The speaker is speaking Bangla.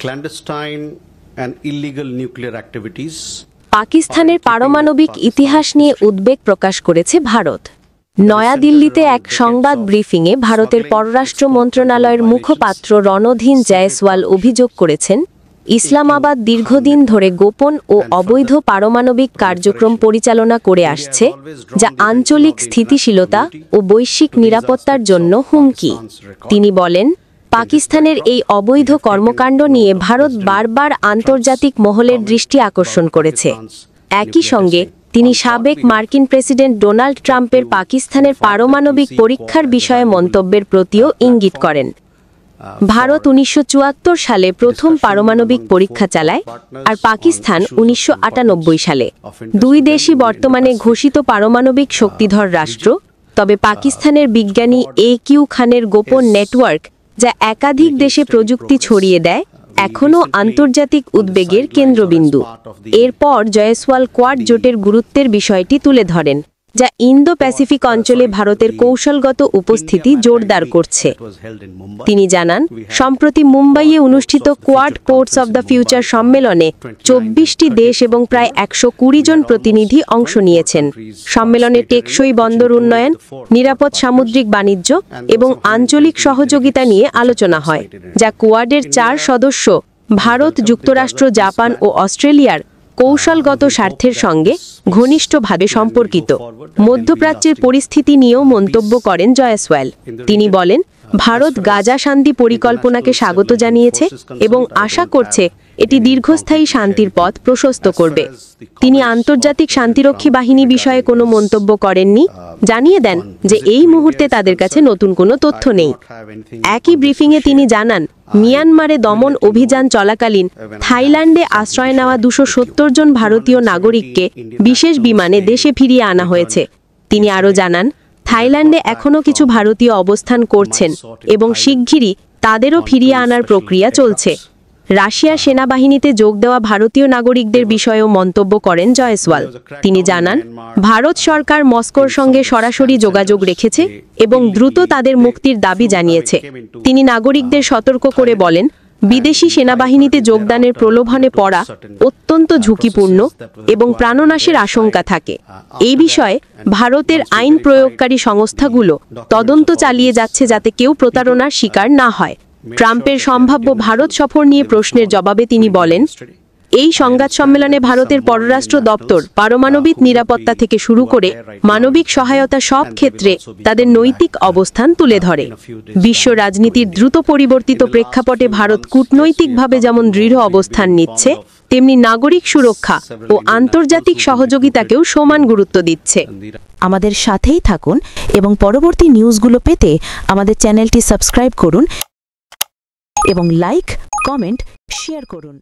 clandestine and illegal nuclear activities. পাকিস্তানের পারমাণবিক ইতিহাস নিয়ে উদ্বেগ প্রকাশ করেছে ভারত। নয়াদিল্লিতে এক সংবাদ ব্রিফিংয়ে ভারতের পররাষ্ট্র মন্ত্রণালয়ের মুখপাত্র রণধীন জয়সওয়াল অভিযোগ করেছেন, ইসলামাবাদ দীর্ঘদিন ধরে গোপন ও অবৈধ পারমাণবিক কার্যক্রম পরিচালনা করে আসছে, যা আঞ্চলিক স্থিতিশীলতা ও বৈশ্বিক নিরাপত্তার জন্য হুমকি। তিনি বলেন, পাকিস্তানের এই অবৈধ কর্মকাণ্ড নিয়ে ভারত বারবার আন্তর্জাতিক মহলের দৃষ্টি আকর্ষণ করেছে। একই সঙ্গে তিনি সাবেক মার্কিন প্রেসিডেন্ট ডোনাল্ড ট্রাম্পের পাকিস্তানের পারমাণবিক পরীক্ষার বিষয়ে মন্তব্যের প্রতিও ইঙ্গিত করেন। ভারত 1974 সালে প্রথম পারমাণবিক পরীক্ষা চালায়, আর পাকিস্তান 1998 সালে। দুই দেশই বর্তমানে ঘোষিত পারমাণবিক শক্তিধর রাষ্ট্র। তবে পাকিস্তানের বিজ্ঞানী কিউ খানের গোপন নেটওয়ার্ক, যা একাধিক দেশে প্রযুক্তি ছড়িয়ে দেয়, এখনও আন্তর্জাতিক উদ্বেগের কেন্দ্রবিন্দু। এরপর জয়সওয়াল কোয়াড জোটের গুরুত্বের বিষয়টি তুলে ধরেন, যা ইন্দো প্যাসিফিক অঞ্চলে ভারতের কৌশলগত উপস্থিতি জোরদার করছে। তিনি জানান, সম্প্রতি মুম্বাইয়ে অনুষ্ঠিত quad courts of the future সম্মেলনে 24টি দেশ এবং প্রায় 120 জন প্রতিনিধি অংশ নিয়েছেন। সম্মেলনে টেকসই বন্দর উন্নয়ন, নিরাপদ সামুদ্রিক বাণিজ্য এবং আঞ্চলিক সহযোগিতা নিয়ে আলোচনা হয়, যা কোয়াডের 4 সদস্য ভারত, যুক্তরাষ্ট্র, জাপান ও অস্ট্রেলিয়ার কৌশলগত স্বার্থের সঙ্গে ঘনিষ্ঠভাবে সম্পর্কিত। মধ্যপ্রাচ্যের পরিস্থিতি নিয়েও মন্তব্য করেন জয়সওয়াল। তিনি বলেন, ভারত গাজা শান্তি পরিকল্পনাকে স্বাগত জানিয়েছে এবং আশা করছে এটি দীর্ঘস্থায়ী শান্তির পথ প্রশস্ত করবে। তিনি আন্তর্জাতিক শান্তিরক্ষী বাহিনী বিষয়ে কোনো মন্তব্য করেননি, জানিয়ে দেন যে এই মুহূর্তে তাদের কাছে নতুন কোনো তথ্য নেই। একই ব্রিফিংয়ে তিনি জানান, মিয়ানমারে দমন অভিযান চলাকালীন থাইল্যান্ডে আশ্রয় নেওয়া 270 জন ভারতীয় নাগরিককে বিশেষ বিমানে দেশে ফিরিয়ে আনা হয়েছে। তিনি আরও জানান, থাইল্যান্ডে এখনও কিছু ভারতীয় অবস্থান করছেন এবং শিগগিরই তাদেরও ফিরিয়ে আনার প্রক্রিয়া চলছে। রাশিয়ার সেনাবাহিনীতে যোগ দেওয়া ভারতীয় নাগরিকদের বিষয়েও মন্তব্য করেন জয়সওয়াল। তিনি জানান, ভারত সরকার মস্কোর সঙ্গে সরাসরি যোগাযোগ রেখেছে এবং দ্রুত তাদের মুক্তির দাবি জানিয়েছে। তিনি নাগরিকদের সতর্ক করে বলেন, বিদেশি সেনাবাহিনীতে যোগদানের প্রলোভনে পড়া অত্যন্ত ঝুঁকিপূর্ণ এবং প্রাণনাশের আশঙ্কা থাকে। এই বিষয়ে ভারতের আইন প্রয়োগকারী সংস্থাগুলো তদন্ত চালিয়ে যাচ্ছে, যাতে কেউ প্রতারণার শিকার না হয়। ট্রাম্পের সম্ভাব্য ভারত সফর নিয়ে প্রশ্নের জবাবে তিনি বলেন, এই সংবাদ সম্মেলনে ভারতের পররাষ্ট্র দপ্তর পারমাণবিক নিরাপত্তা থেকে শুরু করে মানবিক সহায়তা সব ক্ষেত্রে তাদের নৈতিক অবস্থান তুলে ধরে। বিশ্ব রাজনীতির দ্রুত পরিবর্তিত প্রেক্ষাপটে ভারত কূটনৈতিকভাবে যেমন দৃঢ় অবস্থান নিচ্ছে, তেমনি নাগরিক সুরক্ষা ও আন্তর্জাতিক সহযোগিতাকেও সমান গুরুত্ব দিচ্ছে। আমাদের সাথেই থাকুন এবং পরবর্তী নিউজগুলো পেতে আমাদের চ্যানেলটি সাবস্ক্রাইব করুন এবং লাইক, কমেন্ট, শেয়ার করুন।